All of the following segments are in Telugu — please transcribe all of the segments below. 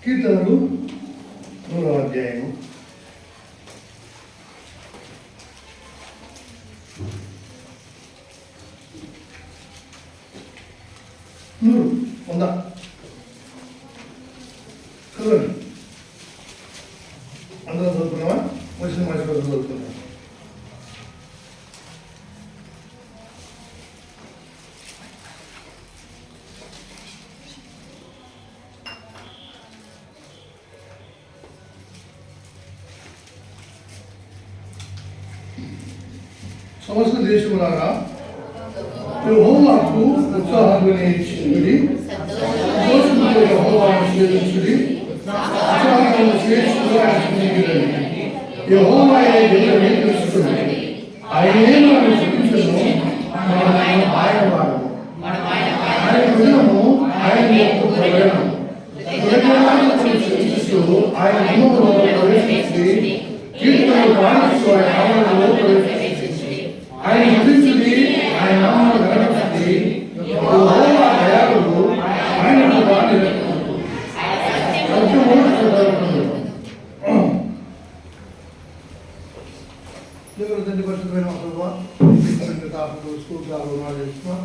కీర్తనలు 3వ అధ్యాయము 100 చదవండి. అందరం చదువుకున్నావా? వచ్చిన మనిషి చదువుకున్నాం. సమస్త దేశములారా యెహోవాకు ఉత్సాహధ్వని చేయుడి, సంతోషముతో యెహోవాను సేవించుడి, ఉత్సాహముతో శ్రేష్ఠుడు ఆయన సన్నిధిలోని యెహోవాయే దేవుడని తెలుసుకోండి. ఆయనే మనల్ని స్తుతించును, మనము ఆయన వారము, ఆయన హృదయము ఆయన యొక్క ప్రయాణము. స్తుతిస్తూ ఆయన గుమ్మములో ప్రవేశించి కీర్తనలు పాడిస్తూ ఆయన ఆవరణలో ప్రవేశించి ఆయన స్తుతించుడి, ఆయన నామమును ఘనపరచుడి. యెహోవా దయాళుడు, ఆయన కృప నిరంతరము. దేవుడు తండ్రి పరిశుద్ధమైన ప్రభువా, స్తోత్రాలు చేస్తున్నాం.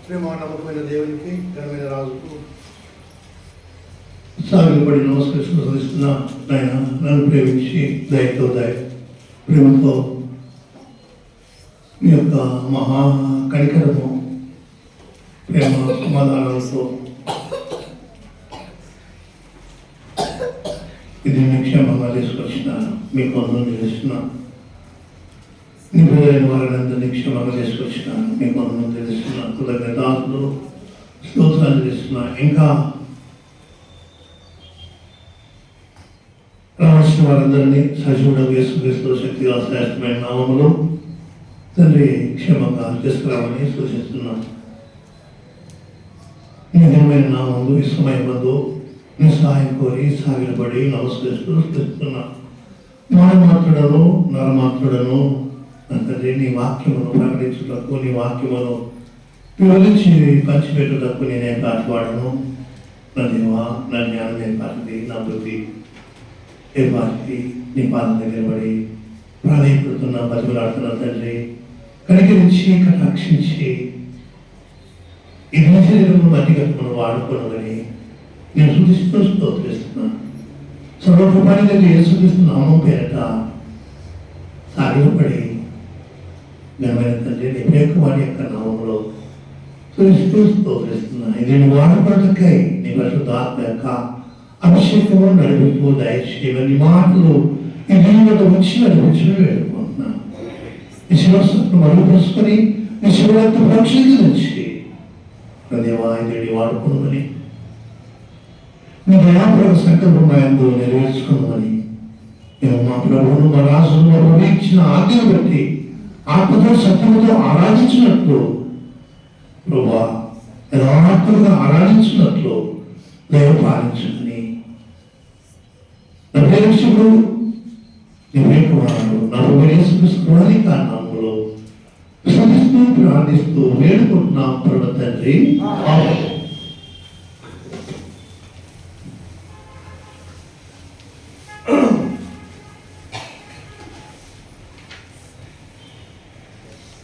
ప్రేమ నమ్మకమైన దేవునికి, ఘనమైన రాజుకు సాగిపడి నమస్కరిస్తున్నా. ఆయన నన్ను ప్రేమించి దయతో ప్రేమతో మీ యొక్క మహా కనికరము, ప్రేమ సమాధానాలతో ఇది నిక్షేమంగా తీసుకొచ్చినాను. మీకు వందలు తెలుస్తున్నాను. నిపుణులైన వారిని అంతా నిక్షేమంగా తీసుకొచ్చినాను. మీకు వందలు తెలుస్తున్నాను. కృతజ్ఞతలు స్తోత్రాలు తెలుస్తున్నా. ఇంకా రావాల్సిన వారందరినీ సజీవుడు యేసుక్రీస్తు శక్తిగా శ్రేష్టమైన నామములో తండ్రి క్షేమంగా తీసుకురావని సూచిస్తున్నాను. ఈ ఘనమైన నామములు ఈ సమయమందు నీ సహాయం కోరి సాగిలపడి నమస్కరిస్తూ స్తుతిస్తున్నా. మానమాత్రుడను నరమాత్రుడను తండ్రి నీ వాక్యమును ప్రకటించుటకు, నీ వాక్యమును వివరించి పంచిపెట్టుటకు నేనే కాటివాడను. నా దేవా, నా జ్ఞానం ఏర్పాటిది, నా బుద్ధి ఏర్పాటిది. నీ పాదం దగ్గర పడి ప్రాణయపడుతున్నా, బతిమలాడుతున్నా తండ్రి. కనికరించి కటాక్షించి ఈ శరీరము మట్టి కట్టుకుని వాడుకోనని నేను సూచిస్తూ స్తోత్రిస్తున్నాను. సర్వకృపానిగా యేసుక్రీస్తు నామం పేరట సాగిలపడి ఘనమైన తండ్రి నీ యొక్క వాడి యొక్క నామంలో సూచిస్తూ స్తోత్రిస్తున్నాను. ఇది నేను వాడపడటకై నీ పరిశుద్ధాత్మ యొక్క అభిషేకము నడిపింపు దయచేయమని మాటలు ఈ దీనిలో వచ్చి నడిపించడం వేడుకుంటున్నాను. ఈ శివస్సును మరుగుపరుచుకొని ఈ శివరక్త ప్రక్షించి దేవాయుడిని వాడుకోమని, నీ దయాప్రభు సంకల్పమయంలో నెరవేర్చుకోమని మేము మా ప్రభువును మా రాజును ఇచ్చిన ఆజ్ఞను బట్టి ఆత్మతో సత్యముతో ఆరాధించినట్లు ప్రభా యథార్థంగా ఆరాధించినట్లు దైవ పాలించుకుని నా ప్రేక్షకుడు కుమారుడు నా ప్రభుని కారణంలో స్తుతిస్తూ ప్రార్థిస్తూ వేడుకుంటున్నాం పరమ తండ్రి.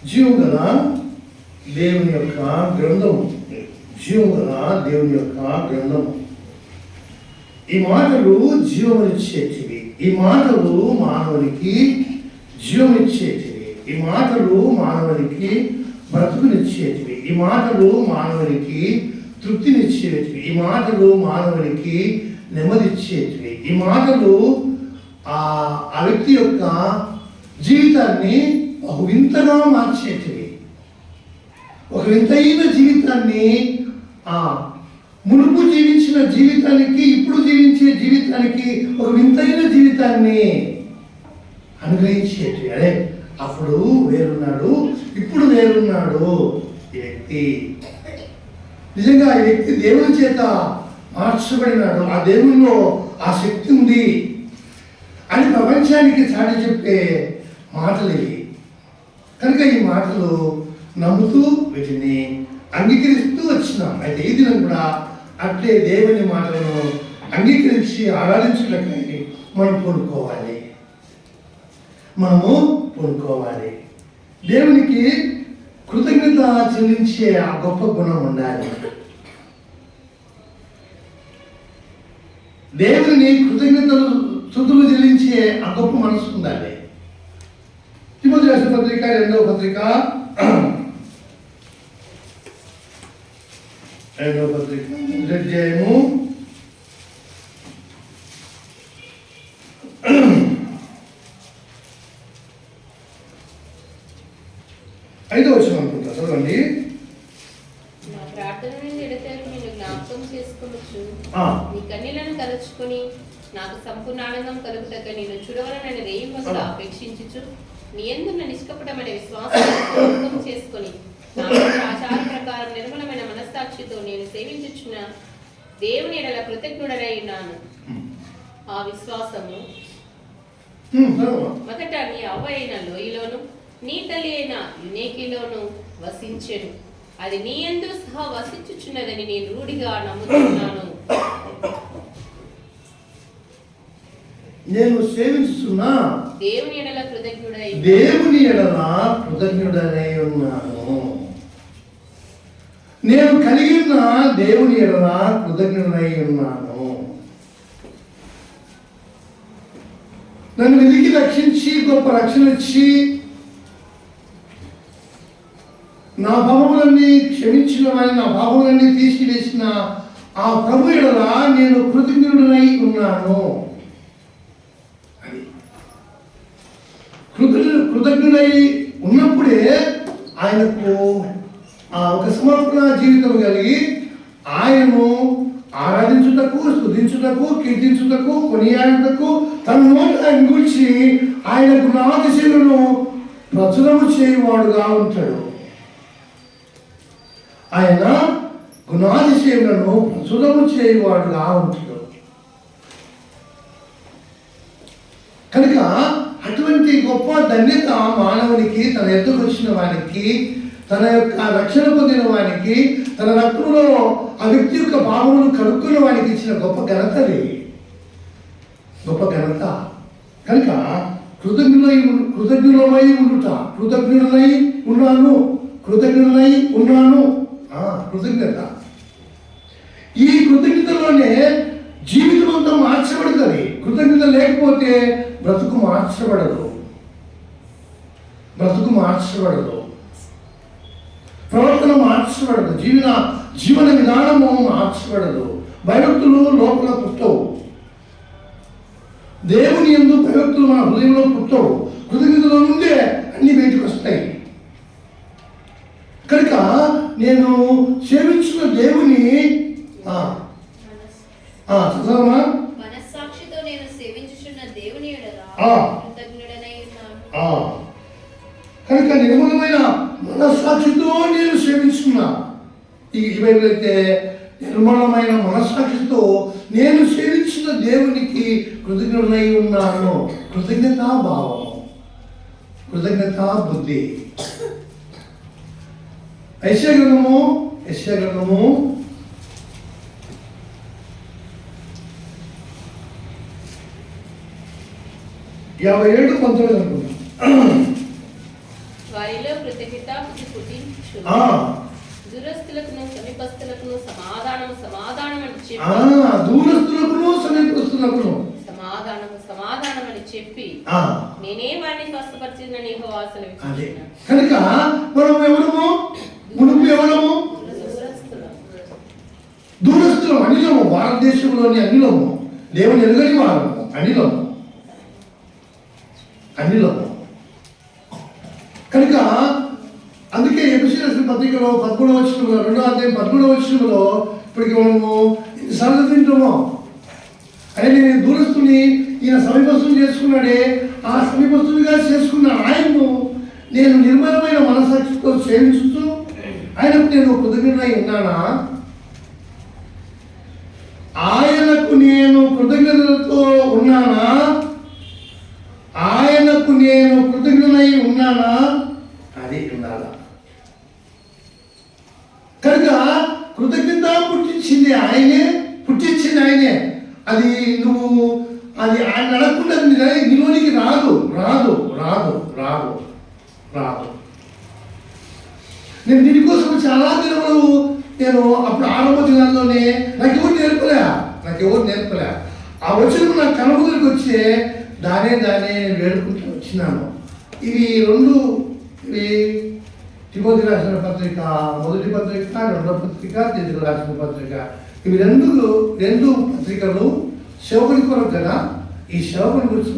జీవగల దేవుని యొక్క గ్రంథము, జీవగల దేవుని యొక్క గ్రంథము. ఈ మాటలు జీవమునిచ్చేటివి, ఈ మాటలు మానవునికి జీవమిచ్చేటివి, ఈ మాటలు మానవునికి బ్రతుకునిచ్చేటివి, ఈ మాటలు మానవునికి తృప్తినిచ్చేటివి, ఈ మాటలు మానవునికి నెమ్మదిచ్చేటివి, ఈ మాటలు ఆ వ్యక్తి యొక్క జీవితాన్ని ఒక వింతగా మార్చేటివి. ఒక వింతైన జీవితాన్ని, మునుపు జీవించిన జీవితానికి ఇప్పుడు జీవించే జీవితానికి ఒక వింతైన జీవితాన్ని అనుగ్రహించేటివి. అదే అప్పుడు వేరున్నాడు, ఇప్పుడు వేరున్నాడు ఈ వ్యక్తి. నిజంగా ఈ వ్యక్తి దేవుని చేత మార్చబడినాడు, ఆ దేవునిలో ఆ శక్తి ఉంది అని ప్రపంచానికి చాటి చెప్పే మాటలు ఇవి. కనుక ఈ మాటలు నమ్ముతూ వీటిని అంగీకరిస్తూ వచ్చినాం. అయితే ఈ దినం కూడా అట్లే దేవుని మాటలను అంగీకరించి ఆరాధించడానికి మనం పూనుకోవాలి. దేవునికి కృతజ్ఞత చెల్లించే ఆ గొప్ప గుణం ఉండాలి. దేవుని కృతజ్ఞతలు స్తుతులు చెల్లించే ఆ గొప్ప మనసు ఉండాలి. తిమోతి రాసిన పత్రిక 2వ పత్రిక 1వ అధ్యాయము 5వ వచనం అనుకుంటా, చదవండి. నా ప్రార్థనను ఎడతెగక నిన్ను జ్ఞాపకం చేసుకొనుచు నీ కన్నీళ్లను తలచుకొని నాకు సంపూర్ణ ఆనందం కలుగుటక నేను చూడవలనని రేయింబగలు అపేక్షించుచు నీ యందున్న నిష్కపటమైన విశ్వాసం చేసుకొని నా ఆచార ప్రకారం నిర్మలమైన మనస్సాక్షితో నేను సేవించుచున్న దేవుని ఎడల కృతజ్ఞుడనై ఉన్నాను. ఆ విశ్వాసము మొదట నీ అవ్వ అయిన లోయలోను నీ తల్లి అయిన యునేకిలోను వసించెను. అది నీ యందు సహా వసించుచున్నదని నేను రూఢిగా నమ్ముతున్నాను. నేను సేవించుతున్న దేవుని ఎడల కృతజ్ఞుడనై ఉన్నాను. నేను కలిగిన దేవుని ఎడల కృతజ్ఞుడనై ఉన్నాను. నన్ను వెతికి రక్షించి గొప్ప రక్షణ ఇచ్చి నా పాపములన్నీ క్షమించిన వారిని, నా పాపములన్నీ తీసివేసిన ఆ ప్రభు ఎడల నేను కృతజ్ఞుడనై ఉన్నాను. కృతజ్ఞుడై ఉన్నప్పుడే ఆయనకు ఒక సమర్పణ జీవితం కలిగి ఆయనను ఆరాధించుటకు, స్తుతించుటకు, కీర్తించుటకు, కొనియాడుటకు తన నోటి ఆయన గురించి ఆయన గుణాతిశయులను ప్రచురము చేయువాడుగా ఉంటాడు. ఆయన గుణాతిశయములను ప్రచురము చేయువాడుగా ఉంటాడు. కనుక అటువంటి గొప్ప ధన్యత మానవునికి, తన ఎద్దుకు వచ్చిన వానికి, తన యొక్క రక్షణ పొందిన వానికి, తన రక్తంలో ఆ వ్యక్తి యొక్క భావమును కనుక్కున్న వానికి ఇచ్చిన గొప్ప ఘనతది, గొప్ప ఘనత. కనుక కృతజ్ఞులమై ఉండుట, కృతజ్ఞుడనై ఉన్నాను కృతజ్ఞత. ఈ కృతజ్ఞతలోనే జీవితం అంతా మార్చబడుతుంది. కృతజ్ఞత లేకపోతే బ్రతుకు మార్చబడదు, ప్రవర్తన మార్చబడదు, జీవన విధానము మార్చబడదు. భయభక్తులు లోపల పుట్టవు. దేవుని యందు భయభక్తులు మన హృదయంలో పుట్టవు. కృతజ్ఞతలో నుండే అన్ని బయటకు వస్తాయి. కనుక నేను సేవించిన దేవుని చదవమా, మనస్సాక్షితో నేను సేవించుచున్న దేవుని ఎడల కృతజ్ఞుడనై ఉన్నాను. కనుక నిర్మలమైన మనస్సాక్షితో నేను సేవించుకున్నా. ఈ బైబిల్ అయితే నిర్మలమైన మనస్సాక్షితో నేను సేవించిన దేవునికి కృతజ్ఞుడనై ఉన్నాను. కృతజ్ఞతా భావము, కృతజ్ఞతా బుద్ధి. యెషయా గ్రంథము 57:19 అనుకుంటా. వారిలో కృతజ్ఞతాబుద్ధి పుట్టించు, దూరస్తులకును సమీపస్తులకును సమాధానం అని చెప్పి, దూరస్తులకును సమీపస్తులకును సమాధానం అని చెప్పి నేనే వారిని స్వస్థపరిచిన యెహోవా సెలవిచ్చుచున్నాడు. కనుక మనం ఎవరము, మునుపు ఎవరము, దూరస్తులం, అనిలము. భారతదేశంలోని అనిలము, దేవుని ఎరుగని వారము, అనిలము. కనుక అందుకే ఎఫెసీయుల పత్రికలో 13వ వచనంలో, 2వ అధ్యాయం 13వ వచనంలో ఇప్పటికి మనము ఎన్నిసార్లు తింటామో, ఆయన నేను దూరస్తుని, ఈయన సమీపస్తుని చేసుకున్నాడే, ఆ సమీపస్తునిగా చేసుకున్న ఆయన్ను నేను నిర్మలమైన మనసాక్షితో సేవించుతూ ఆయనకు నేను కృతజ్ఞుడై ఉన్నానా? ఆయనకు నేను కృతజ్ఞతలతో ఉన్నానా? ఆయనకు నేను కృతజ్ఞుడై ఉన్నానా? అది ఉండాలా. నువ్వు అది ఆయన అడగకుండా నీలోనికి రాదు రాదు రాదు రాదు రాదు. నేను దీనికోసం చాలా దినములు నేను అప్పుడు ఆరంభ దినాల్లోనే నాకు ఎవరు నేర్పలే ఆ వచనం నాకు కనబుదరికి వచ్చే దానే నేను వేడుకుంటూ వచ్చినాను. ఇవి తిమోతి రాసిన పత్రిక మొదటి పత్రిక, రెండో పత్రిక, తీతుకు రాసిన పత్రిక, ఇవి రెండు పత్రికలు సేవకుని కొరకు కదా. ఈ సేవకుని గురించి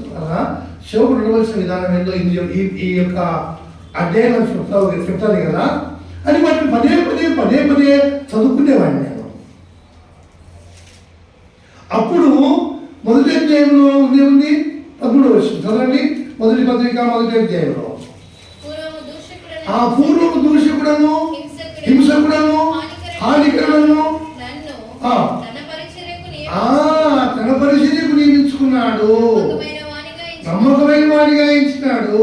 సేవకుడు ఉండవలసిన విధానం ఏందో ఈ యొక్క అధ్యయనం చెప్తాను కదా అని వాటిని పదే పదే చదువుకునేవాడిని నేను. అప్పుడు మొదటి అధ్యాయంలో ఉంది 13వ వచనం చదవండి. మొదటి పత్రిక మొదటి అధ్యాయంలో పూర్వము దూషకుడను హింసకుడను హానికరులను తన పరిచర్యకు నియమించుకున్నాడు, నమ్మకమైన వాడిగా ఎంచినాడు.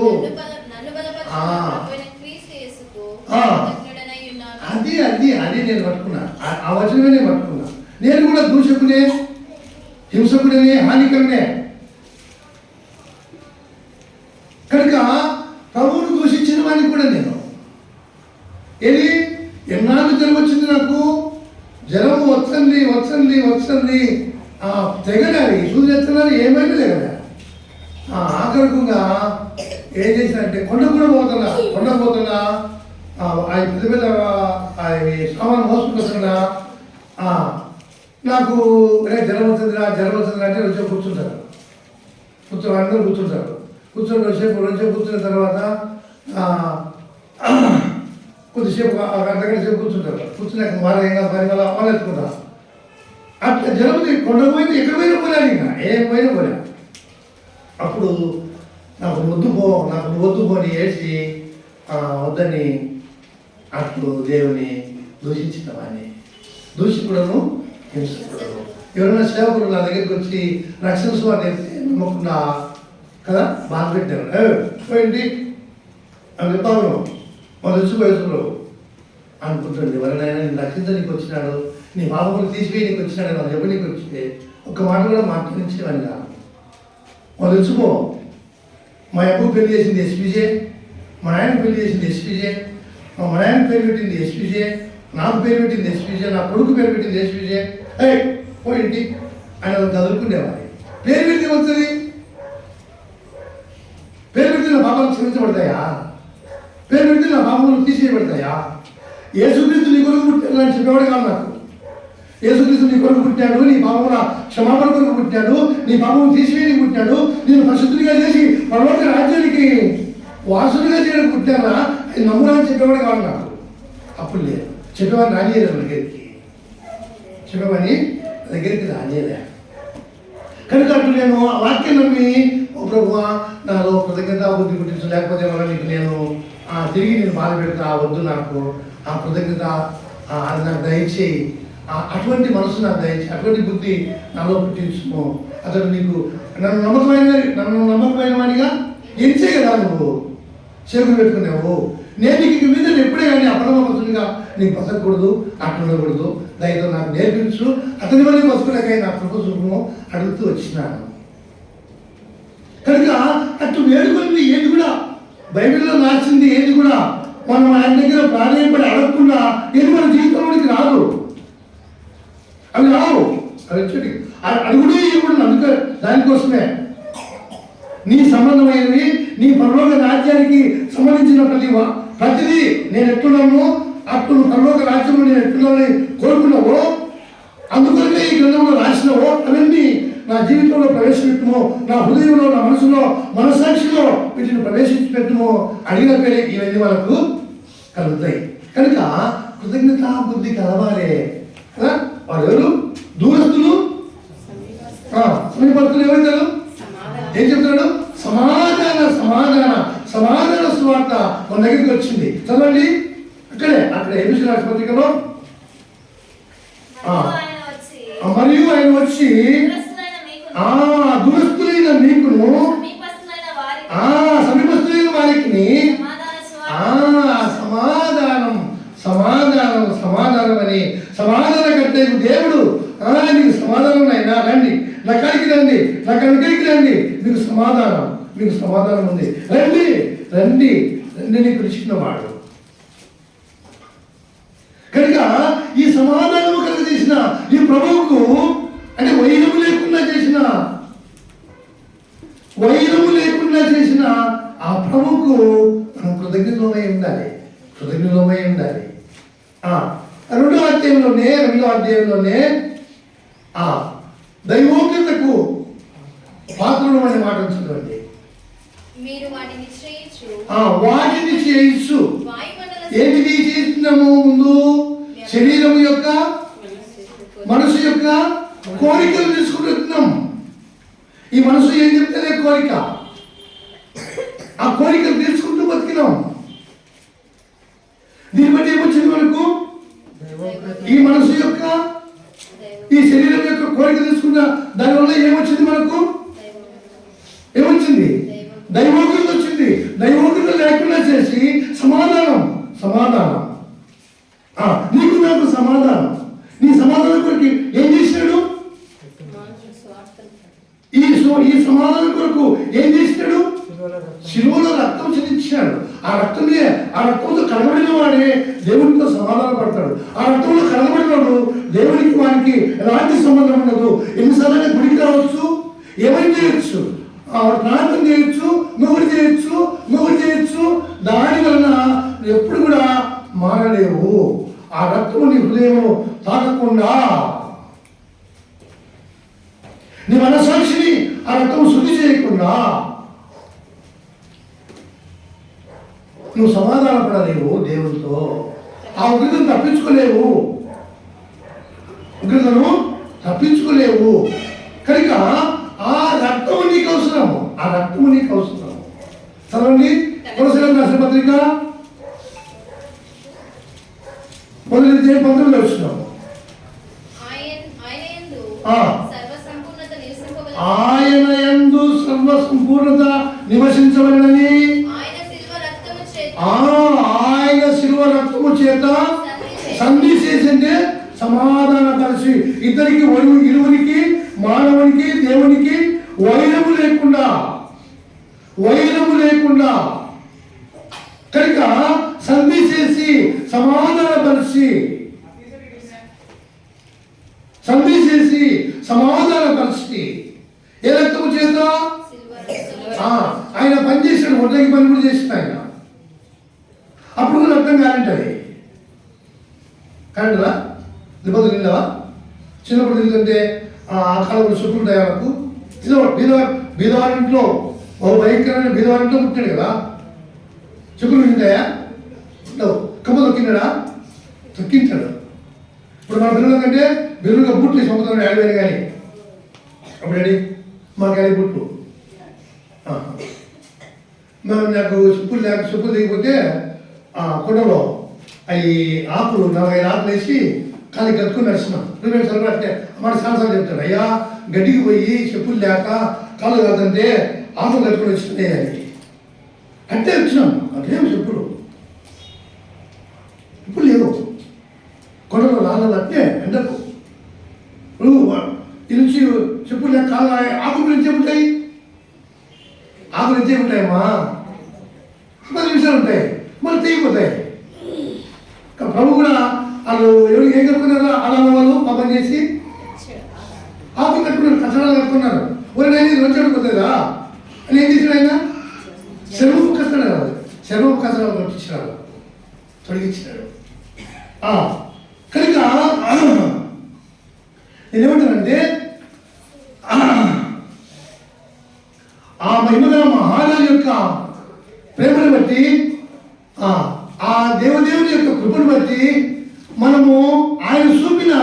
అది నేను పట్టుకున్నా, ఆ వచనమే నేను పట్టుకున్నా. నేను కూడా దూషకునే, హింసకుడనే, హానికరునే. కనుక ప్రభువును దూషించిన వాడిని కూడా నేను ఎన్నాళ్ళు జ్వరం వచ్చింది నాకు. జ్వరం వచ్చండి తెగడాలి సూర్యెత్తనాలు ఏమైనా తెగడా. ఆఖరికంగా ఏం చేసినంటే కొండకు పోతున్నా పెద్ద పెద్ద సామాన్ మోసుకుంటున్నా. నాకు జ్వరం వచ్చిందిరా అంటే రోజు కూర్చుంటారు, అందరూ కూర్చుంటారు. కూర్చొని రోజు కూర్చున్న తర్వాత కొద్దిసేపు అర్ధగంట సేపు కూర్చుంటారు. కూర్చున్నాక మళ్ళీ ఎత్తుకుంటా. అట్లా జరుగుతుంది. కొండకు పోయింది, ఎక్కడ పోయినా ఇంకా ఏం పోయినా. అప్పుడు నాకు వద్దు పోని వేసి వద్దని అట్లు దేవుని దూషించిన వాడిని, దూషికుడను హింసకుడను. ఎవరైనా సేవకుడు నా దగ్గరికి వచ్చి రక్షణ స్వామి నమ్మకుండా కదా బాధ పెట్టారు. పోయింది అని చెప్తాను. వాళ్ళు వచ్చి వయసులో అనుకుంటుంది, ఎవరైనా నేను రక్షించడానికి వచ్చినాడు, నీ పాపములు తీసివేయడానికి వచ్చినాడు వాళ్ళు చెప్పనీకి వచ్చితే ఒక్క మాట కూడా మాట్లాడించేవాడిని కాదు. వాళ్ళు వచ్చుకో, మా అబ్బు పెళ్లి చేసింది ఎస్పీజే, మా ఆయన పెళ్లి చేసింది ఎస్పీజే, మా ఆయన పేరు పెట్టింది ఎస్పీజే, నాకు పేరు పెట్టింది ఎస్పీజే, నా కొడుకు పేరు పెట్టింది ఎస్పీజే. పోయింటి ఆయన చదువుకునేవాడి. పేరు పెడితే వస్తుంది, పేరు పెడితే నా పాపాలు క్షమించబడతాయా? పేరు పెడితే నా పాపములు తీసేయబడతాయా? యేసుక్రీస్తు నీ కొరకు పుట్టాడు అని చెప్పేవాడు కాదు నాకు. యేసుక్రీస్తు నీ కొరకు పుట్టాడు, నీ పాపముల క్షమాపణ కొరకు పుట్టాడు, నీ పాపము తీసివేయడానికి పుట్టాడు, నేను పరిశుద్ధుడిగా చేసి పరలోక రాజ్యానికి వాసుడిగా చేయడానికి పుట్టానా అది నమ్మురా అని చెప్పేవాడు కాదు నాకు. అప్పుడు లేదు, చెప్పేవాడిని రానియలేదు దగ్గరికి రానియలే. కనుక అటు నేను ఆ వాక్యం నమ్మి, ఓ ప్రభువా నాలో కృతజ్ఞత బుద్ధి పుట్టించు, లేకపోతే వల్ల నీకు నేను తిరిగి నేను బాధ పెడతా, వద్దు నాకు ఆ కృతజ్ఞత అది నాకు దయచేయి, అటువంటి మనసు నాకు దయచేయి, అటువంటి బుద్ధి నాలో పుట్టించుము. అతడు నీకు నన్ను నమ్మకమైన వాడిగా ఎంచే కదా నువ్వు చేతులు పెట్టుకున్నావు. నేను నీకు మీద ఎప్పుడే కానీ అపనమ్మకంగా నీకు బతకూడదు, అట్లా ఉండకూడదు, దయతో నాకు నేర్పించు, అతని వల్ల బతుకులకై నా ప్రభుత్వము అడుగుతూ వచ్చినాను. కనుక అటు వేడుకొని ఏది కూడా బైబిల్లో రాసింది ఏది కూడా మనం ఆయన దగ్గర ప్రాధాన్యపడి అడగకుండా ఏది మన జీవితంలోనికి రాదు. అవి రావు, అవి వచ్చేటి అడుగుడు ఇవ్వడు. అందుకే దానికోసమే నీ సంబంధమైనవి, నీ పరలోక రాజ్యానికి సంబంధించిన ప్రతిదీ నేను ఎట్టున్నాను, అప్పుడు పరలోక రాజ్యంలో నేను ఎట్టున్నానని కోరుకున్నావో, అందుకనే ఈ గ్రంథంలో రాసినావో అవన్నీ నా జీవితంలో ప్రవేశపెట్టుమో, నా హృదయంలో, నా మనసులో, మనసాక్షిలో వీటిని ప్రవేశించిపెట్టుమో అడిగిన పేరే ఇవన్నీ వాళ్ళకు కలుగుతాయి. కనుక కృతజ్ఞతా బుద్ధి కలవాలే కదా. వాళ్ళు ఎవరు? దూరస్తులు, సమీపస్తులు ఏమవుతారు? ఏం చెప్తున్నాడు? సమాధాన సువార్త మన దగ్గరికి వచ్చింది. చదవండి, అక్కడ ఏబిసి రాష్ట్ర పత్రికలో మరియు ఆయన వచ్చి దురస్తులైన మీకును సమీపస్తులైన వారికి సమాధానం అని సమాధాన కర్త దేవుడు నీకు సమాధానం అయినా రండి నా కాడికి భయపడకండి, మీకు సమాధానం, మీకు సమాధానం ఉంది. రండి రండి రండి అని పిలిచినవాడు. కనుక ఈ సమాధానము కలుగజేసిన ఈ ప్రభువుకు, అంటే వైరము లేకుండా చేసిన ఆ ప్రభువుకు మనం కృతజ్ఞతమై ఉండాలి, కృతజ్ఞతమై ఉండాలి. రెండో అధ్యాయంలోనే దైవోగ్యతకు పాత్రలు అనే మాట చూడండి. మీరు వాటిని చేయొచ్చు. ఏంటిది చేస్తున్నాము? ముందు శరీరం యొక్క, మనసు యొక్క కోరికలు తీసుకుంటున్నాం. ఈ మనసు ఏం చెప్తే కోరిక, ఆ కోరికలు తీసుకుంటూ బతికినాం. దీన్ని బట్టి ఏమొచ్చింది మనకు? ఈ మనసు యొక్క, ఈ శరీరం యొక్క కోరిక తీసుకున్న దానివల్ల ఏమొచ్చింది మనకు? ఏమొచ్చింది? దైవోగ్రత వచ్చింది. దైవోగ్రత లేకుండా చేసి సమాధానం నీకు నాకు సమాధానం. నీ సమాధానం కొరకు ఏం చేసినాడు? ఈ సమాధానం కొరకు ఏం చేసినాడు? శిలువలో రక్తం చెల్లించాడు. ఆ రక్తంతో కనబడిన వాడే దేవునితో సమాధాన పడతాడు. ఆ రక్తంలో కనబడినాడు దేవునికి వానికి ఎలాంటి సంబంధం ఉండదు. ఎన్నిసార్లు గుడికి రావచ్చు, ఏమైనా చేయొచ్చు, ప్రార్థన చేయొచ్చు, నువ్వు చేయొచ్చు. దాని వలన ఎప్పుడు కూడా మారలేవు. ఆ రక్తము నీ హృదయం తాకకుండా, నీ మనసాక్షిని ఆ రక్తం శుద్ధి చేయకుండా నువ్వు సమాధాన పడలేవు దేవునితో. ఆ ఉగ్రతను తప్పించుకోలేవు. కనుక ఆ రక్తము నీకు అవసరము. చదవండి కొలస్సీయులకు రాసిన పత్రిక 19 వచ్చినాము. ఆయన యందు సర్వ సంపూర్ణత నివసించవలెనని ఆయన శిలువ రక్తము చేత సంధి చేసింటే సమాధాన పరిచి ఇరువురికి మానవునికి దేవునికి వైరము లేకుండా కనుక సంధి చేసి సమాధానపరిచి ఏ రక్తము చేత ఆయన పని చేశాడు. ఒడ్లకి పని కూడా చేసిన ఆయన. అప్పుడు కూడా రక్తం కారంటది. కరెంటులా దిబ్బలు తింటావా? చిన్నప్పుడు తింటుంటే ఆ కాలంలో చుట్టూ ఉంటాయి వాళ్ళకు. బీదవారింట్లో భయంకరమైన బీదవారింట్లో పుట్టాడు కదా. చెప్పులు తింటాయా? ఉండవు. కమ్మ తొక్కించాడు. ఇప్పుడు మన పిల్లల కంటే బిల్లుగా బుట్లు సముద్రం ఆడిపోయాను. కానీ అప్పుడు డాడీ మాకు ఆడి బుట్లు నాకు చెప్పులు దిగిపోతే కొండలో అవి ఆకులు 45 ఆకులు వేసి కాలికి కట్టుకుని నడుస్తున్నాం. ప్రిపేర్ సర్వ అంటే మాట చాలాసార్లు చెప్తాడు, అయ్యా గడ్డికి పోయి చెప్పులు లేక కాళ్ళు కాదంటే ఆకులు కట్టుకుని వచ్చినాయి అని అంటే వచ్చినాం. అదేం చెప్పులు ఇప్పుడు లేవు. కొండలో రాళ్ళు అంటే ఎండకు ఈ నుంచి చెప్పులు లేక కాళ్ళు ఆకులు నుంచి ఉంటాయి. ఆకులు ఎంతే ఉంటాయమ్మా? 10 నిమిషాలు ఉంటాయి, మళ్ళీ తెగిపోతాయి. ప్రభు కూడా వాళ్ళు ఎవరు ఏం కట్టుకున్నారో అలా వాళ్ళు పాపం చేసి ఆకులు కట్టుకున్నారు, కసరాలు కట్టుకున్నారు. ఊరినైనా రోజుడుకుతుందా అని ఏం చేశాడు ఆయన? శర్మపు కసరాలు కట్టించినాడు, తొలగించినాడు. కనుక నేనేమంటానంటే ఆ మహిమగల మహారాజు యొక్క ప్రేమను బట్టి, ఆ దేవదేవుని యొక్క కృపను బట్టి, మనము ఆయన చూపిన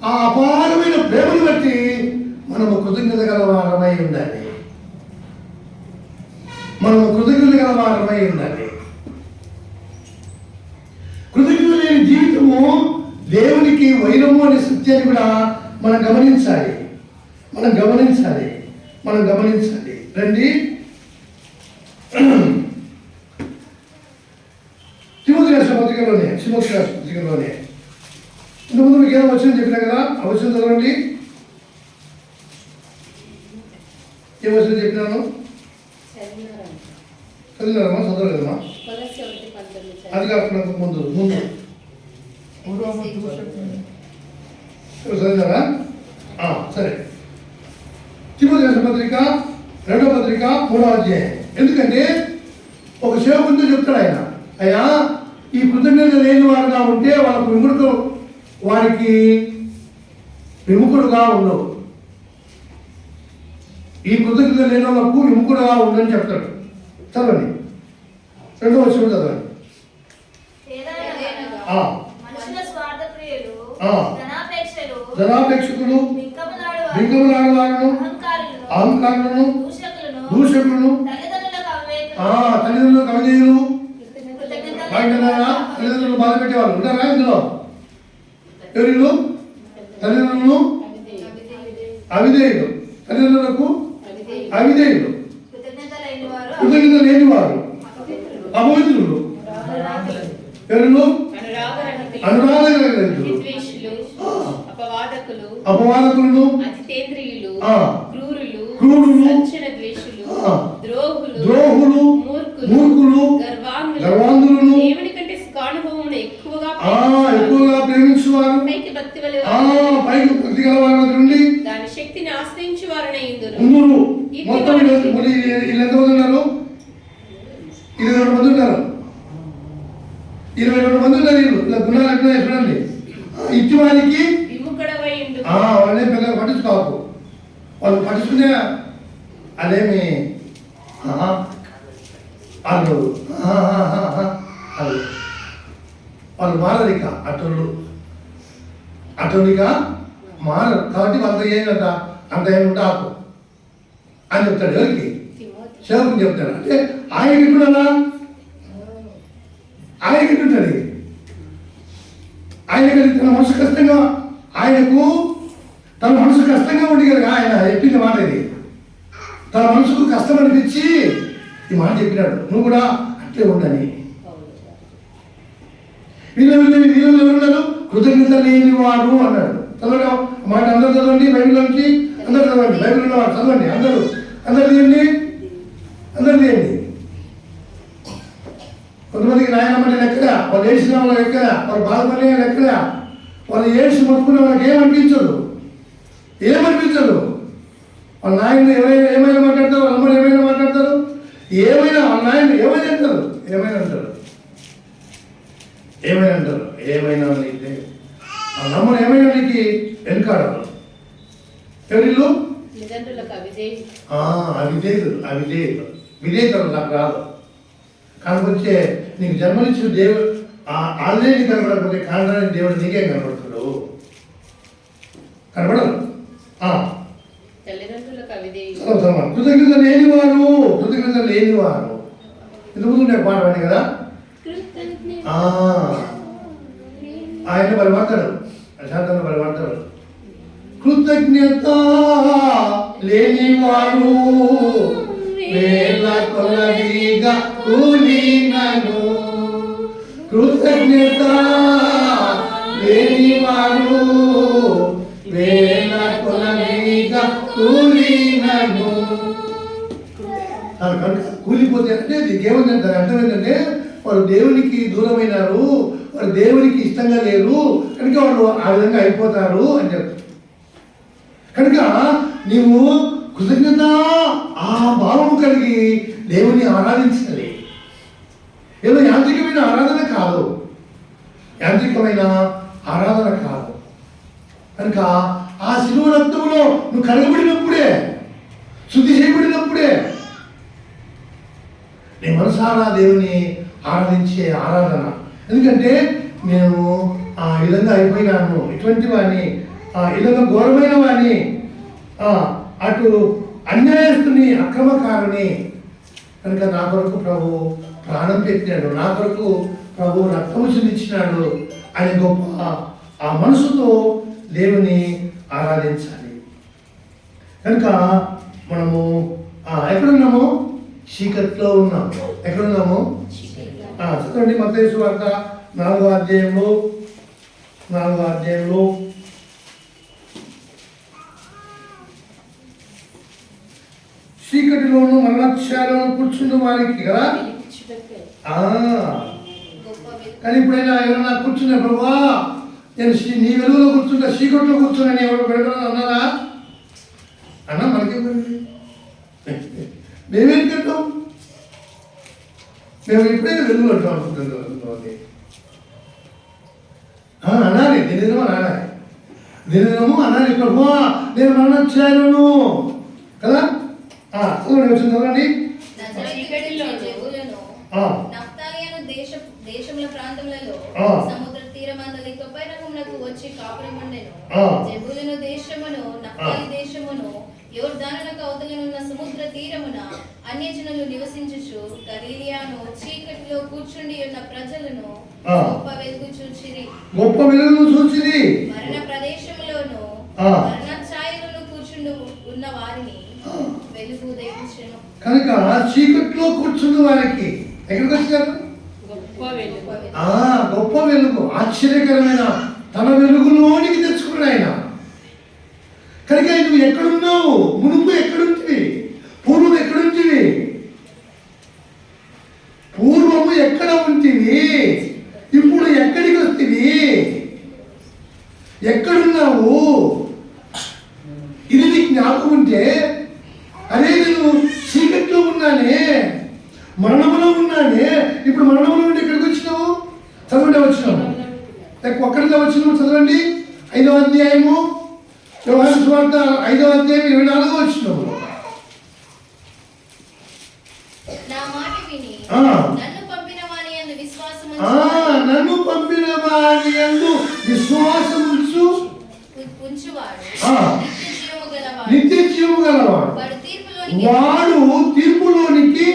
ఆ అపారమైన ప్రేమను బట్టి మనము కృతజ్ఞత గలవారమై ఉండాలి. కృతజ్ఞత లేని జీవితము దేవునికి వైరము అనే సత్యాన్ని కూడా మనం గమనించాలి. రండి తిమోతి రాసిన పత్రికలోనే ఇంతకుముందు మీకు ఏదో వచ్చిందని చెప్పినా కదా, ఆ వచ్చిన చదవండి. ఏమొచ్చింది చెప్పినాను? చదివినారంట. చదివినారమ్మా? చదవలేదమ్మా? కొలస్సీ 1:19 అది కాకుండా ముందు ముందు చదివినారా? సరే. తిమోతి రాసిన పత్రిక 2వ పత్రిక 3వ అధ్యాయం. ఎందుకంటే ఒక సేవకునితో చెప్తాడు ఆయన, అయ్యా ఈ కృతజ్ఞత లేని వారుగా ఉంటే వారికి విముఖుడుగా ఉండవు. ఈ కృతజ్ఞత లేని వాళ్ళకు విముఖుడుగా ఉండని చెప్తాడు. చదవండి, 2వ వచనం చదవండి. ధనాపేక్షకులు, బింకములాడవారును, అహంకారులను, దూషకులను, తల్లిదండ్రులకు అవిధేయులు. తల్లిదండ్రులు బాధ పెట్టేవాళ్ళు ఉంటారా ఇందులో? ఎవరిలో? తల్లిదండ్రులను అవిధేయులు, తల్లిదండ్రులకు అవిధేయులు, కృతజ్ఞత లేని వారు, అపవిత్రులు, ఎవరిలో? అనురాగరహితులు, అపవాదకులను, క్రూరులు, ద్రోహులు, మూర్ఖులు, గర్వాంధులను, ఎక్కువగా ప్రేమించువారు, పైకి భక్తి గలవారి నుండి దాని శక్తిని ఆశ్రయించు వారనే ఇందురు. మొత్తం వీళ్ళు ఎంతమంది ఉన్నారు? 22 మంది ఉన్నారు. 22 మంది ఉన్నారు. వీళ్ళు ఇలా గుణాలు ఎట్లా చూడండి. ఇచ్చి వారికి వాళ్ళే పిల్లలు పట్టించుకోవచ్చు. వాళ్ళు పట్టించుకునే అదేమి వాళ్ళు మారరు. ఇక అటునిగా మారరు. కాబట్టి వాళ్ళతో ఏంటంట అంత ఏమిటా ఆకు అని చెప్తాడు. ఎవరికి? సేవకుని చెప్తాడు. అంటే ఆయన ఎట్టున్నా ఆయన ఎట్టుంటాడు. ఆయన తన మనసు కష్టంగా తన మనసు కష్టంగా ఉండి కదా ఆయన చెప్పింది మాట. ఇది తన మనసుకు కష్టం అనిపించి ఈ మాట చెప్పినాడు, నువ్వు కూడా అట్లే ఉండని. వీళ్ళు ఎవరున్నారు? కృతజ్ఞత లేని వాడు అన్నాడు. చదవడం మాట అందరూ చదవండి, బైబిల్ నుంచి అందరూ చదవండి. బైబిల్ ఉన్నవాడు చదవండి, అందరు తీయండి. కొంతమందికి నాయనమ్మని లెక్కడా, వాళ్ళు ఏడ్చిన వాళ్ళ లెక్కడా, వాళ్ళు బాధపడే లెక్కడా, వాళ్ళు ఏడ్చి మొత్తుకునే వాళ్ళకి ఏమనిపించదు. వాళ్ళ నాయన ఏమైనా మాట్లాడతారు, వాళ్ళ అమ్మని ఏమైనా మాట్లాడతారు, వాళ్ళ నాయన ఏమైనా అంటారు. వాళ్ళ అమ్మని ఏమైనా నీకు వెనుకాడరు. ఎవరిల్లు? విధేయులు నాకు రాదు. కనుకొచ్చే నీకు జన్మనిచ్చిన దేవుడు ఆల్రెడీ కనబడకపోతే కారణాన్ని దేవుడు నీకేం కనబడుతాడు? కనబడదు. కృతజ్ఞత లేనివారు ఇంతకుముందు నేను పాట పాడి కదా, ఆయన బలపడతాడు, ప్రశాంతంగా బలపడతాడు. కృతజ్ఞత లేనివారు వేల కొలదిగా కూలినను, కృతజ్ఞత లేనివారు వేల కొలదిగా కూలినను. కూలిపోతే అంటే దీనికి అర్థం ఏంటంటే వాళ్ళు దేవునికి దూరమైనారు, వాళ్ళు దేవునికి ఇష్టంగా లేరు కనుక వాళ్ళు ఆ విధంగా అయిపోతారు అని చెప్తారు. కనుక నీవు కృతజ్ఞత ఆ భావము కలిగి దేవుని ఆరాధించాలి. ఏదో యాంత్రికమైన ఆరాధన కాదు. కనుక ఆ శిలువ రక్తములో నువ్వు కడగబడినప్పుడే, శుద్ధి చేయబడినప్పుడే నీ మనసారా దేవుని ఆరాధించే ఆరాధన. ఎందుకంటే నేను ఆ విధంగా అయిపోయినాను, ఇటువంటి వాడిని, ఈ విధంగా ఘోరమైన వాడిని, అటు అన్యాయస్తుని, అక్రమకారుని. కనుక నా కొరకు ప్రభు ప్రాణం పెట్టినాడు, నా కొరకు ప్రభు రక్తము చెల్లించినాడు అని గొప్ప ఆ మనసుతో దేవుని ఆరాధించాలి. కనుక మనము ఎక్కడున్నాము? చీకట్లో ఉన్నాము. ఎక్కడున్నాము? చదవండి మత్తయి సువార్త 4వ అధ్యాయంలో చీకటిలోను మరణఛాయలోను కూర్చున్న వారికి కదా. వెలిగించుటకై గొప్ప వెలుగు. కానీ ఇప్పుడైనా ఎవరైనా కూర్చున్నా ప్రభువా నేను నీ వెలుగులో కూర్చుంటా చీకట్లో కూర్చున్నాను ఎవరు పెడతాను అన్నారా? అన్నా మనకేం మేమేం కట్టాం? మేము ఎప్పుడైనా వెలుగు అంటాం అనుకుంటున్నాం. అనాలి దినదినము అనాలి, దినదినము అనాలి. ప్రభువా నేను మరణఛాయలోను కదా. చదవండి వచ్చింది చదవండి. దేశముల ప్రాంతములలో సముద్ర తీరమందలి కపెర్నహూమునకు వచ్చి కాపురముండెను. జెబూలూను దేశమును నఫ్తాలి దేశమును యోర్దానునకు అవతలనున్న సముద్ర తీరమున అన్యజనులు నివసించుచు గలిలియాను చీకటిలో కూర్చుండి ఉన్న ప్రజలను గొప్ప వెలుగు చూచిరి. గొప్ప వెలుగును చూచిరి. మరణ ప్రదేశములోను మరణ ఛాయలను కూర్చుండి ఉన్న వారిని వెలుగు ఉదయించెను. కనుక చీకట్లో కూర్చున్న వారికి ఎక్కడికి వచ్చారు? గొప్ప వెలుగు, ఆశ్చర్యకరమైన తన వెలుగులోనికి తెచ్చుకున్నాడు ఆయన. కనుక నువ్వు ఎక్కడున్నావు? మునుపు ఎక్కడుంటివి? పూర్వం ఎక్కడుంటివి? పూర్వము ఎక్కడ ఉంటివి? ఇప్పుడు ఎక్కడికి వస్తేవి? ఎక్కడున్నావు? ఇది నీకు జ్ఞాపకం ఉంటే అరే నేను చీకట్లో ఉన్నానే, మరణంలో ఉన్నానే, ఇప్పుడు మరణంలో ఉండి ఎక్కడికి వచ్చినావు? చదవండి వచ్చినావు ఒక్కడిగా వచ్చినావు. చదవండి 5వ అధ్యాయము యోహాను సువార్త 5వ అధ్యాయం 24వ వచ్చినావు. నన్ను పంపిన వాని యందు విశ్వాసముంచు నిత్య జీవము గలవాడు. వాడు తీర్పులోనికి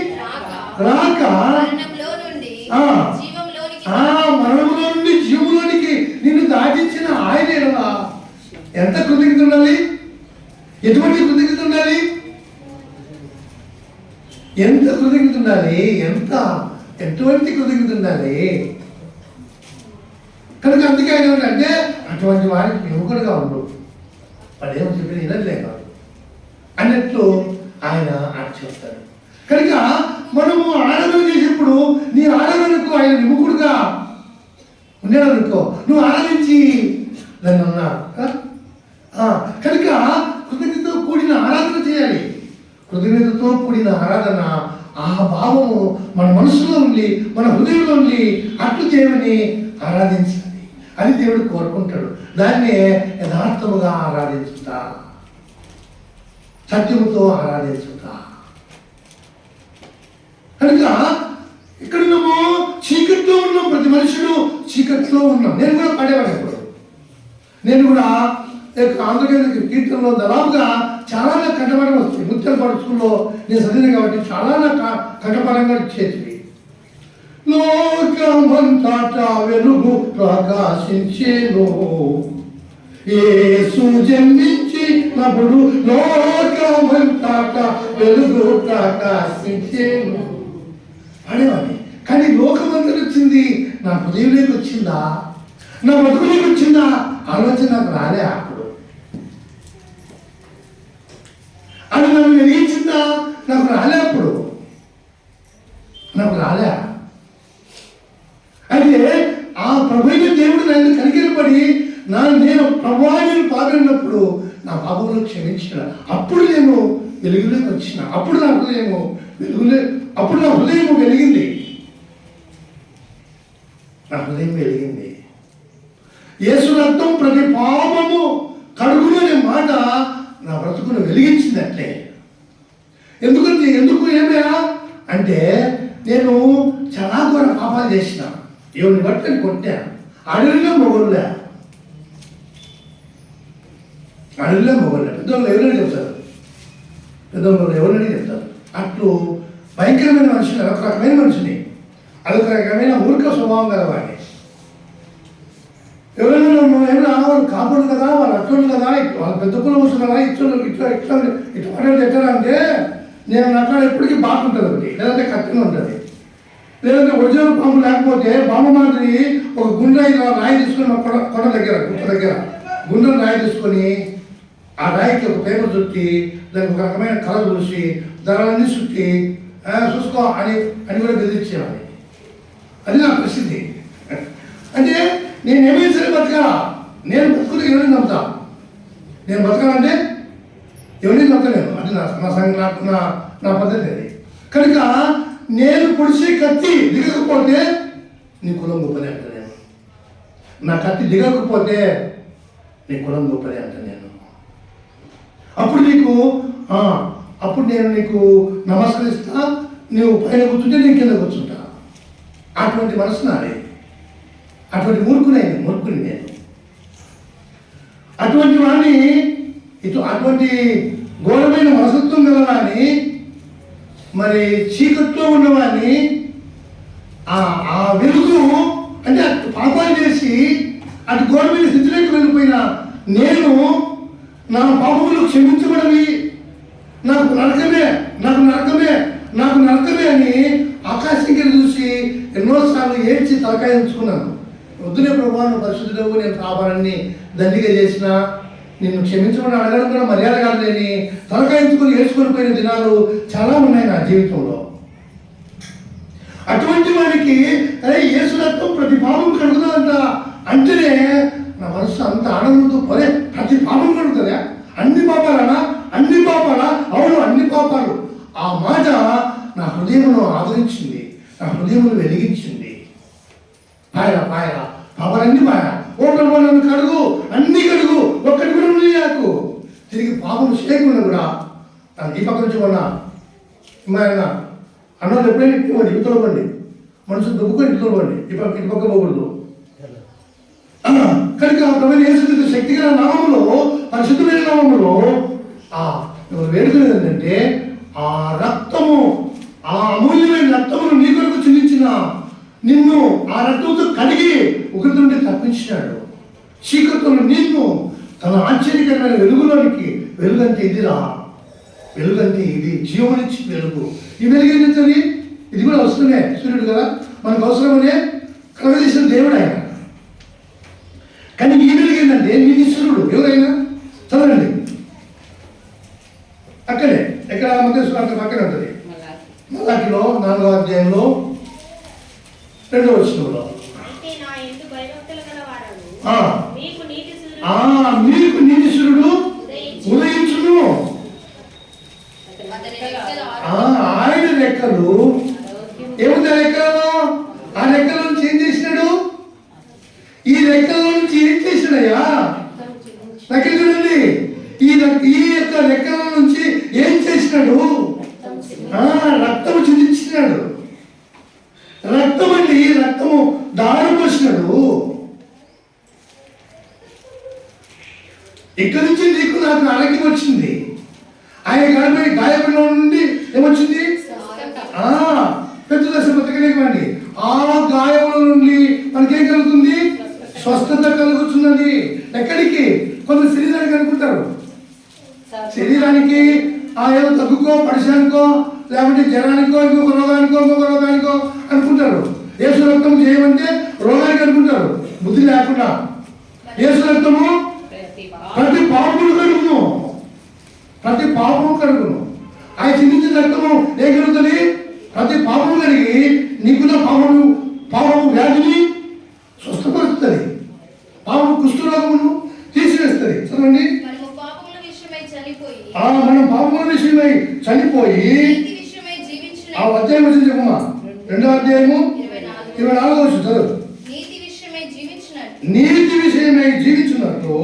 రాక మరణంలో నుండి జీవంలోనికి నిన్ను దాటించిన ఆయన ఎడల ఎంత కృతజ్ఞత ఉండాలి? ఎటువంటి కృతజ్ఞత ఉండాలి? ఎంత కృతజ్ఞత ఉండాలి? ఎటువంటి కృతజ్ఞత ఉండాలి? కనుక అందుకే ఆయన ఏమంటే అటువంటి వారికి యువకుడుగా ఉండు, వాడు ఏమో చెప్పిన వినట్లే కాదు అన్నట్లు ఆయన చేస్తాడు. కనుక మనము ఆరాధన చేసేప్పుడు నీ ఆరాధనకు ఆయన విముఖుడుగా ఉన్నాడనుకో, నువ్వు ఆరాధించి దాన్ని ఉన్నా. కనుక కృతజ్ఞతతో కూడిన ఆరాధన చేయాలి. కృతజ్ఞతతో కూడిన ఆరాధన ఆ భావము మన మనసులో ఉండి మన హృదయంలో ఉండి అట్లు దేవుని ఆరాధించాలి. అది దేవుడు కోరుకుంటాడు. దాన్నే యథార్థముగా ఆరాధించుతా, సత్యముతో ఆరాధించుతా. కనుక ఇక్కడున్నామో చీకట్లో ఉన్నాం, ప్రతి మనుషుడు చీకట్లో ఉన్నాం. నేను కూడా పడేవాడు ఇప్పుడు. నేను కూడా ఆంధ్రప్రదేశ్ కీర్తనలో దాదాపుగా చాలా నాకు కంటపడం వస్తుంది. ముత్యాలపాడు స్కూల్లో నేను చదివిన కాబట్టి చాలా నాకు కంటపడంగా చేసింది. లోకమంతటా వెలుగు ప్రకాశించేను, యేసు జన్మించినప్పుడు లోకమంతటా వెలుగు ప్రకాశించేను అనేవాడిని. కానీ లోకమంతా వచ్చింది నా హృదయంలోకి వచ్చిందా, నా బతుకులోకి వచ్చిందా ఆలోచన నాకు రాలే. అప్పుడు అది నన్ను వెలిగించిందా నాకు రాలే. అప్పుడు నాకు రాలే. అయితే ఆ ప్రభువైన దేవుడు నన్ను కనికరపడి నేను ప్రభువాన్ని పాపినప్పుడు నా పాపములను క్షమించిన. అప్పుడు నేను వెలుగులోకి వచ్చిన. అప్పుడు నా హృదయము అప్పుడు నా హృదయం వెలిగింది. నా హృదయం వెలిగింది. యేసు రక్తం ప్రతి పాపము కడుగును అనే మాట నా బ్రతుకును వెలిగించింది. అట్లే ఎందుకు ఏమయ్యా అంటే నేను చాలా ఘోర పాపాలు చేసిన. ఎవరిని బట్టి కొట్టా. అడవిలో మొగోళ్ళే పెద్దవాళ్ళు ఎవరైనా చెప్తారు. పెద్దవాళ్ళు ఎవరైనా చెప్తారు. అట్లు భయంకరమైన మనిషిని, అదొక రకమైన మనిషిని, అదొక రకమైన మూర్ఖ స్వభావం గలవాడిని. ఎవరైనా ఏమైనా వాళ్ళు కాపాడు కదా, వాళ్ళు అట్టు కదా, వాళ్ళు పెద్ద కులం వస్తుంది కదా, ఇట్లా ఎట్లా అంటే నేను అక్కడ ఎప్పటికీ బాగుంటుంది ఒకటి, లేదంటే కత్తిగా ఉంటుంది, లేదంటే ఒరిజినల్ పాము లేకపోతే బాంబు మాదిరి ఒక గుండె రాయి తీసుకొని కొండ దగ్గర గుట్ట దగ్గర గుండె రాయి తీసుకొని ఆ రాయికి ఒక పేపర్ చుట్టి దానికి ఒక రకమైన కళ చూసి దారాలన్నీ చుట్టి చూసుకో అని అని కూడా బెదిరించేవాడిని. అది నా పరిస్థితి. అంటే నేనేమీ సరే బతకాలా, నేను బతుకులు ఎవరిని నమ్ముతా, నేను బతకాలంటే ఎవరిని నమ్మలేను. అది నా పద్ధతి అది. కనుక నేను పొడిచే కత్తి దిగకపోతే నీ కులం గొప్పది అంట నేను. నా కత్తి దిగకపోతే నీ కులం గొప్పది అంట నేను. అప్పుడు నేను నీకు నమస్కరిస్తా, నువ్వు పైన కూర్చుంటే నేను కింద కూర్చుంటా. అటువంటి మనసు నాది. అటువంటి మూర్ఖుని నేను. అటువంటి వాడిని అటువంటి ఘోరమైన మనసత్వం గలవాడిని, మరి చీకట్లో ఉన్నవాడిని ఆ వెలుగు అంటే పాపాలు చేసి అటు ఘోరమైన స్థితిలోకి వెళ్ళిపోయిన నేను నా పాపములు క్షమించబడవి, నాకు నరకమే అని ఆకాశంకి చూసి ఎన్నోసార్లు ఏడ్చి తలకాయించుకున్నాను. వద్దునే ప్రభువా, నువ్వు పరిశుద్ధుడవు, నేను పాపాలన్నీ దండిగా చేసిన, నిన్ను క్షమించమని అడగడం కూడా మర్యాద కాదులేని తలకాయించుకొని ఏడ్చుకొని పోయిన దినాలు చాలా ఉన్నాయి నా జీవితంలో. అటువంటి వాడికి యేసు రక్తం ప్రతి పాపం కడుగుతుందంట అంటేనే నా మనసు అంత ఆనందంతో పోలే. ప్రతి పాపం కడుగుతుందా? అన్ని పాపాలా? అవును, అన్ని పాపాలు. ఆ మాట నా హృదయమును ఆదరించింది, నా హృదయమును వెలిగించింది. పాయరా పాపాలన్నీ పాయరా, ఓట్ల నన్ను కడుగు, అన్ని కడుగు, ఒక్కటి కూడా ఉంది నాకు. తిరిగి పాపం చేయకుండా కూడా తను ఈ పక్క నుంచి కొన్నా ఆయన అన్నోళ్ళు ఎప్పుడైనా ఇవ్వండి, ఇవి తోలబండి, మనసు దుబ్బుకొని ఇటు తోలబండి, ఇటు పక్క పోకూడదు. కనుక ప్రభువైన యేసుక్రీస్తు శక్తిగల నామములో, పరిశుద్ధమైన నామములో వేడుకలు ఏంటంటే ఆ రక్తము, ఆ అమూల్యమైన రక్తమును నీ కొరకు చిందించిన నిన్ను ఆ రక్తంతో కడిగి ఒకరి నుండి తప్పించినాడు. చీకట్లో నిన్ను తన ఆశ్చర్యకరమైన వెలుగులోనికి, వెలుగంటే ఇదిరా, వెలుగంటే ఇది, జీవనిచ్చి వెలుగు. ఈ వెలుగు ఏం చేస్తుంది? ఇది కూడా అవసరమే, సూర్యుడు కదా మనకు అవసరమనే కలగజేసిన దేవుడు ఆయన. కానీ ఈ వెలుగు ఏంటంటే నీతిశ్వరుడు. ఎవరైనా చదవండి, అక్కడే ఎక్కడ మతేశ్వర పక్కనే ఉంటుంది, మలాకిలో 4వ అధ్యాయంలో 2వ వచనంలో మీకు నీతిశ్వరుడు ఉదయించును, ఆయన రెక్కలు ఏముంది? ఆ రెక్కల నుంచి ఏం చేసినాడు? ఈ రెక్కల నుంచి ఏం చేసినాయా? రెక్కలు చూడండి, ఈ యొక్క రెక్కల నుంచి ఏం చేసినాడు? రక్తము చిందించినాడు. రక్తం అండి, రక్తము దారి పోసినాడు. ఇక్కడి నుంచి నీకు నాకు ఆరోగ్యం వచ్చింది. ఆయన గాయపడి గాయపడిన నుండి ఏమొచ్చింది? పెద్ద దశ బతకలేకండి. ఆ గాయముల నుండి మనకేం కలుగుతుంది? స్వస్థత కలుగుతున్నది. ఎక్కడికి? కొంత శరీరానికి అనుకుంటారు, శరీరానికి ఏదో తగ్గుకో, పడిశానికో, లేకపోతే జ్వరానికో, ఇంకొక రోగానికో అనుకుంటారు. యేసు రక్తం చేయమంటే రోగానికి అనుకుంటారు, బుద్ధి లేకుండా. యేసు రక్తము ప్రతి పాపము కడుగును. ఆయన చిందించిన రక్తము ఏం కలుగుతుంది? ప్రతి పాపము కడిగి నీకున్న పాపము వ్యాధిని స్వస్థపరుస్తుంది, పాపము కుష్ఠరోగమును తీసివేస్తుంది. చదవండి, మనం పాపముల విషయమై చనిపోయి ఆ అధ్యాయం వచ్చి చెప్పమ్మా, 2వ అధ్యాయము 24వ వచనం చదువు. నీతి విషయమై జీవించున్నట్టు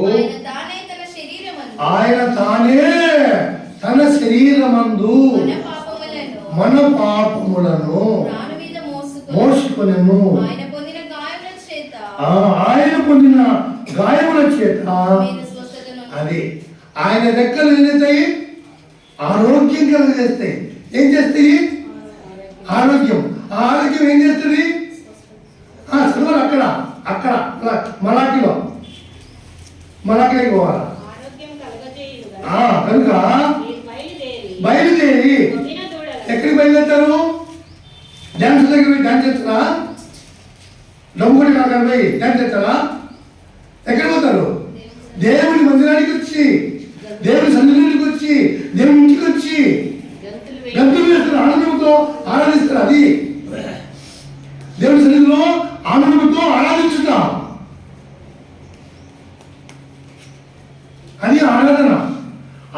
ఆయన తానే తన శరీరమందు మన పాపములను మోసుకొనెను. ఆయన పొందిన గాయముల చేత అది ఆయన రెక్కలు ఏం చేస్తాయి? ఆరోగ్యం కలుగజేస్తాయి. ఏం చేస్తాయి? ఆరోగ్యం ఏం చేస్తుంది? చదవాలి అక్కడ మలాకిలోకి పోవాలి. కనుక బయలుదేరి ఎక్కడికి బయలుదేరుతారు? డ్యాన్స్ దగ్గర పోయి డ్యాన్స్ చేస్తారా? డబ్బుడి కాక పోయి డ్యాన్స్ చేస్తారా? ఎక్కడ పోతారు? దేవుని మందిరానికి వచ్చి దేవుని సన్నిధికి వచ్చి, దేవుని ఇంటికి వచ్చి గంతులు వేస్తారు, ఆనందంతో ఆరాధిస్తారు. అది దేవుని సన్నిధిలో ఆనందంతో ఆరాధించుట, అది ఆరాధన.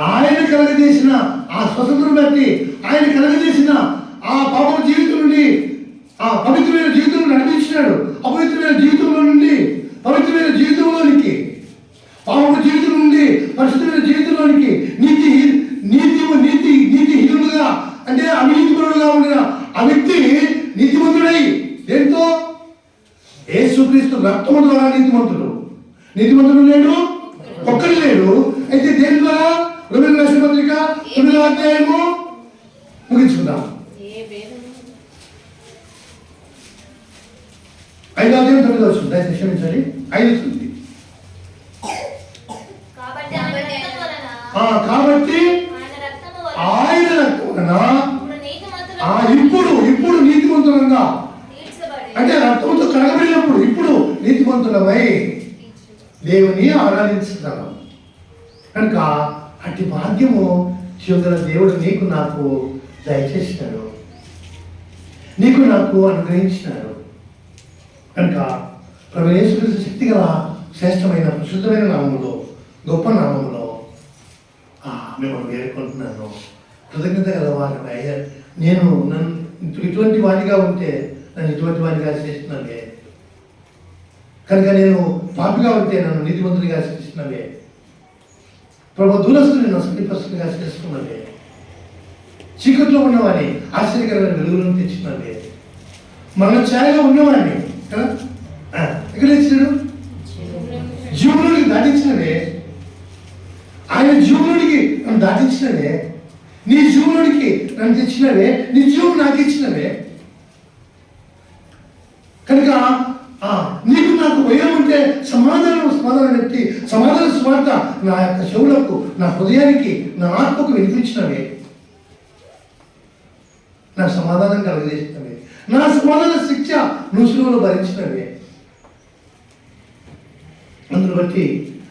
ఆయన కలగజేసిన ఆ స్వతంత్రం బట్టి, ఆయన కలగజేసిన ఆ పాప జీవితం నుండి ఆ పవిత్రమైన జీవితం నడిపించినాడు. అపవిత్రమైన జీవితంలో నుండి పవిత్రమైన జీవితంలోనికి, పాప జీవితం నుండి పరిశుద్ధమైన జీవితంలోనికి, నీతిహీనుడుగా అంటే అవినీతిపరుడుగా ఉండిన ఆ వ్యక్తి నీతిమంతుడై, దేంతో? యేసుక్రీస్తు రక్తము ద్వారా నీతిమంతుడు. నీతిమంతుడు లేడు, ఒక్కడు లేడు. అయితే దేని ద్వారా? రోమీయులకు రాసిన పత్రిక 9వ అధ్యాయము ముగించుకుందాం. 5వ అధ్యాయం 9వ వచనం, దయచేసి క్షమించండి. 5 కాబట్టి ఆయన రక్తం వలన ఇప్పుడు నీతిమంతులంగా, అంటే రక్తంతో కడగబడినప్పుడు ఇప్పుడు నీతిమంతులమై దేవుని ఆరాధించుతాను. కనుక అట్టి భాగ్యము చివర దేవుడు నీకు నాకు దయచేసినాడు, నీకు నాకు అనుగ్రహించినాడు. కనుక ప్రభువు యేసుక్రీస్తు శక్తిగల శ్రేష్టమైన ప్రశుద్ధమైన నామములో, గొప్ప నామములో మిమ్మల్ని వేడుకుంటున్నాను. కృతజ్ఞత గలవారిని అయ్యా, నన్ను ఇటువంటి వాడిగా ఉంటే నన్ను ఇటువంటి వాడిగా చేస్తున్నావే. కనుక నేను పాపిగా ఉంటే నన్ను నీతిమంతుడిగా చేస్తున్నావే. ప్రభు దూరస్తుని నన్ను సమీపస్తునిగా చేసుకున్నవే. చీకట్లో ఉన్నవాడిని ఆశ్చర్యకరమైన వెలుగులను తెచ్చినవే. మన ఛాయలో ఉన్నవాడిని కదా ఎక్కడ తెచ్చినాడు? జీవులోనికి దాటించినవే. ఆయన జీవులోనికి నన్ను దాటించినవే. నీ జీవులోనికి నన్ను తెచ్చినవే. నీ జీవుడు నాకు ఇచ్చినవే. కనుక నీకు నాకు వైరం ఉంటే సమాధానం ఎత్తి సమాధాన స్వార్థ నా యొక్క చెవులకు, నా హృదయానికి, నా ఆత్మకు వినిపించినవే. నా సమాధానం కలగజేసినవే. నా సమాధాన శిక్ష నువ్వు సులువులో భరించినవే. అందును బట్టి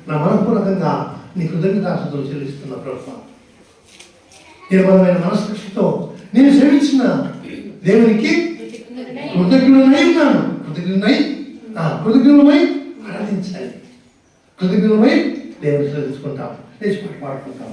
నా మనపూర్వకంగా నీ కృతజ్ఞతాస్తుతులు చెల్లిస్తున్న ప్రభువా, నిర్మలమైన మనస్సాక్షితో నేను సేవించిన దేవునికి కృతజ్ఞులనై ఉన్నాను. కృతజ్ఞులమై ఆరాధించాలి. కృతజ్ఞులమై దేవుని శ్రద్ధించుకుంటాం. లేచి పాడుకుంటాం.